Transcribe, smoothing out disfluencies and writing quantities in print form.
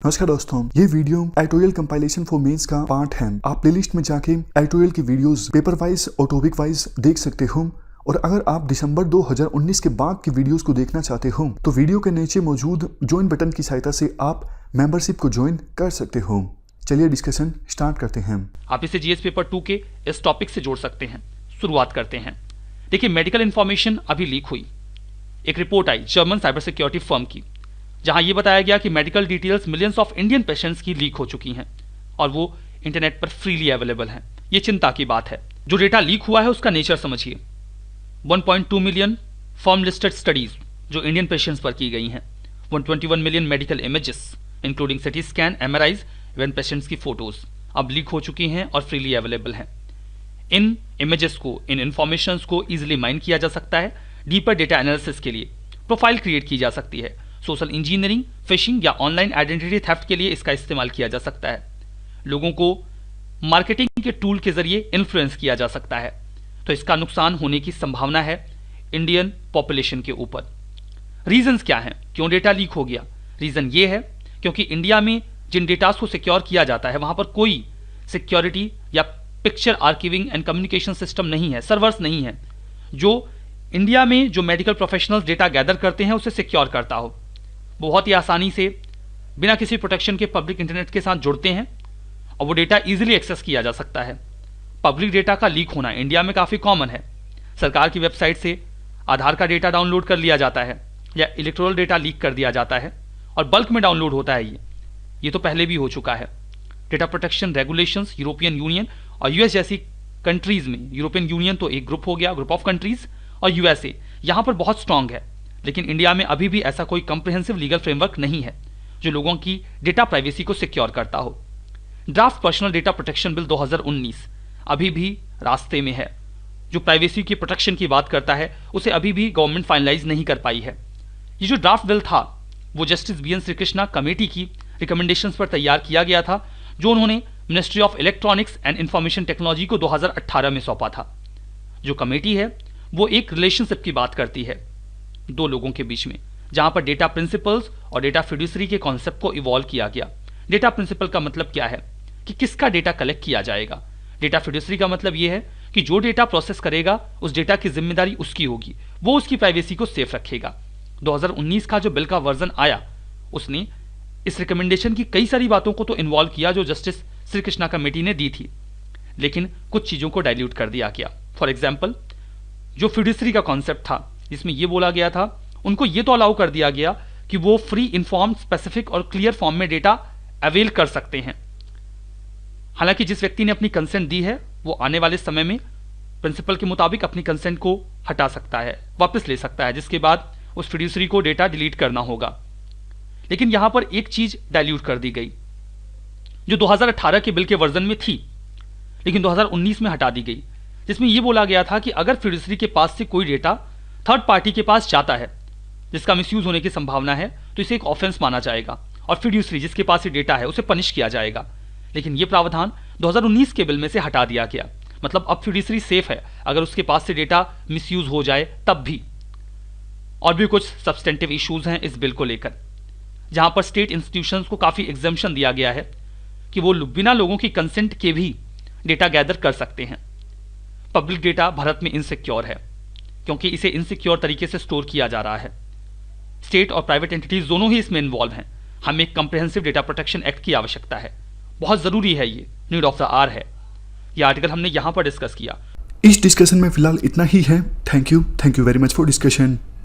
नमस्कार दोस्तों, ये video editorial compilation for mains का पार्ट है। आप प्लेलिस्ट में जाके एडिटोरियल की वीडियोस पेपर वाइज और टॉपिक वाइज देख सकते हो। और अगर आप दिसंबर 2019 के बाद की वीडियोस को देखना चाहते हो तो वीडियो के नीचे मौजूद ज्वाइन बटन की सहायता से आप मेंबरशिप को ज्वाइन कर सकते हो। चलिए डिस्कशन स्टार्ट करते हैं। आप इसे जीएस पेपर 2 के इस टॉपिक से जोड़ सकते हैं। शुरुआत करते हैं। देखिए, मेडिकल इंफॉर्मेशन अभी लीक हुई। एक रिपोर्ट आई जर्मन साइबर सिक्योरिटी फर्म की, जहां यह बताया गया कि medical details millions of Indian patients की लीक हो चुकी हैं और वो इंटरनेट पर फ्रीली अवेलेबल हैं। ये चिंता की बात है। जो डेटा लीक हुआ है उसका नेचर समझिए। 1.2 मिलियन फर्म लिस्टेड स्टडीज जो इंडियन पेशेंट्स पर की गई हैं, 121 million medical images including CT scan, MRIs, even patients की फोटोज अब लीक हो चुकी हैं और फ्रीली अवेलेबल हैं। इन इमेजेस को, इन इंफॉर्मेशन को इजिली माइन किया जा सकता है। डीपर डेटा एनालिसिस के लिए प्रोफाइल क्रिएट की जा सकती है। सोशल इंजीनियरिंग, फिशिंग या ऑनलाइन आइडेंटिटी थेफ्ट के लिए इसका इस्तेमाल किया जा सकता है। लोगों को मार्केटिंग के टूल के जरिए इन्फ्लुएंस किया जा सकता है। तो इसका नुकसान होने की संभावना है इंडियन पॉपुलेशन के ऊपर। रीजंस क्या हैं, क्यों डेटा लीक हो गया? रीजन ये है क्योंकि इंडिया में जिन डेटास को सिक्योर किया जाता है वहां पर कोई सिक्योरिटी या picture archiving and communication system नहीं है, सर्वर्स नहीं है जो इंडिया में जो मेडिकल प्रोफेशनल्स डेटा गैदर करते हैं उसे सिक्योर करता हो। बहुत ही आसानी से बिना किसी प्रोटेक्शन के पब्लिक इंटरनेट के साथ जुड़ते हैं और वो डेटा इजीली एक्सेस किया जा सकता है। पब्लिक डेटा का लीक होना इंडिया में काफ़ी कॉमन है। सरकार की वेबसाइट से आधार का डेटा डाउनलोड कर लिया जाता है या इलेक्टोरल डेटा लीक कर दिया जाता है और बल्क में डाउनलोड होता है। ये तो पहले भी हो चुका है। Data protection regulations European union और यूएस जैसी कंट्रीज में, यूरोपियन यूनियन तो एक ग्रुप हो गया, ग्रुप ऑफ कंट्रीज, और यूएसए यहाँ पर बहुत स्ट्रांग है। लेकिन इंडिया में अभी भी ऐसा कोई कंप्रिहेंसिव लीगल फ्रेमवर्क नहीं है जो लोगों की डेटा प्राइवेसी को सिक्योर करता हो। Draft personal data protection bill 2019 अभी भी रास्ते में है। जो प्राइवेसी की प्रोटेक्शन की बात करता है उसे अभी भी गवर्नमेंट फाइनलाइज नहीं कर पाई है। ये जो ड्राफ्ट बिल था वो जस्टिस बीएन श्रीकृष्णा कमेटी की रिकमेंडेशंस पर तैयार किया गया था, जो उन्होंने ministry of electronics and information technology को 2018 में सौंपा था। जो कमेटी है वो एक रिलेशनशिप की बात करती है दो लोगों के बीच में, जहां पर डेटा प्रिंसिपल्स और डेटा फिड्यूसरी के कॉन्सेप्ट को इवॉल्व किया गया। डेटा प्रिंसिपल का मतलब क्या है कि किसका डेटा कलेक्ट किया जाएगा। डेटा फिड्यूसरी का मतलब यह है कि जो डेटा प्रोसेस करेगा उस डेटा की जिम्मेदारी उसकी होगी, वो उसकी प्राइवेसी को सेफ रखेगा। 2019 का जो बिल का वर्जन आया उसने इस रिकमेंडेशन की कई सारी बातों को तो इन्वॉल्व किया जो जस्टिस श्री कृष्णा कमेटी ने दी थी, लेकिन कुछ चीजों को डाइल्यूट कर दिया गया। फॉर एग्जाम्पल, जो फिड्यूसरी का कॉन्सेप्ट था जिसमें यह बोला गया था, उनको यह तो अलाउ कर दिया गया कि वो फ्री इन्फॉर्म, स्पेसिफिक और क्लियर फॉर्म में डेटा अवेल कर सकते हैं। हालांकि जिस व्यक्ति ने अपनी कंसेंट दी है वो आने वाले समय में प्रिंसिपल के मुताबिक अपनी कंसेंट को हटा सकता है, वापस ले सकता है, जिसके बाद उस फिड्यूसरी को डेटा डिलीट करना होगा। लेकिन यहां पर एक चीज डाइल्यूट कर दी गई जो 2018 के बिल के वर्जन में थी लेकिन 2019 में हटा दी गई, जिसमें यह बोला गया था कि अगर फिड्यूसरी के पास से कोई डेटा थर्ड पार्टी के पास जाता है जिसका मिसयूज होने की संभावना है तो इसे एक ऑफेंस माना जाएगा और फिड्यूसरी जिसके पास ये डेटा है उसे पनिश किया जाएगा। लेकिन यह प्रावधान 2019 के बिल में से हटा दिया गया। मतलब अब फिड्यूसरी सेफ है अगर उसके पास से डेटा मिसयूज हो जाए तब भी। और भी कुछ सब्सटेंटिव इश्यूज हैं इस बिल को लेकर, जहां पर स्टेट इंस्टीट्यूशंस को काफी एग्जम्पशन दिया गया है कि वो बिना लोगों की कंसेंट के भी डेटा गैदर कर सकते हैं। पब्लिक डेटा भारत में इनसिक्योर है क्योंकि इसे इनसिक्योर तरीके से स्टोर किया जा रहा है। स्टेट और प्राइवेट एंटिटीज दोनों ही इसमें इन्वॉल्व हैं। हमें एक कंप्रिहेंसिव डेटा प्रोटेक्शन एक्ट की आवश्यकता है, बहुत जरूरी है, ये नीड ऑफ द आवर है। ये आर्टिकल हमने यहां पर डिस्कस किया। इस डिस्कशन में फिलहाल इतना ही है। Thank you very much for discussion.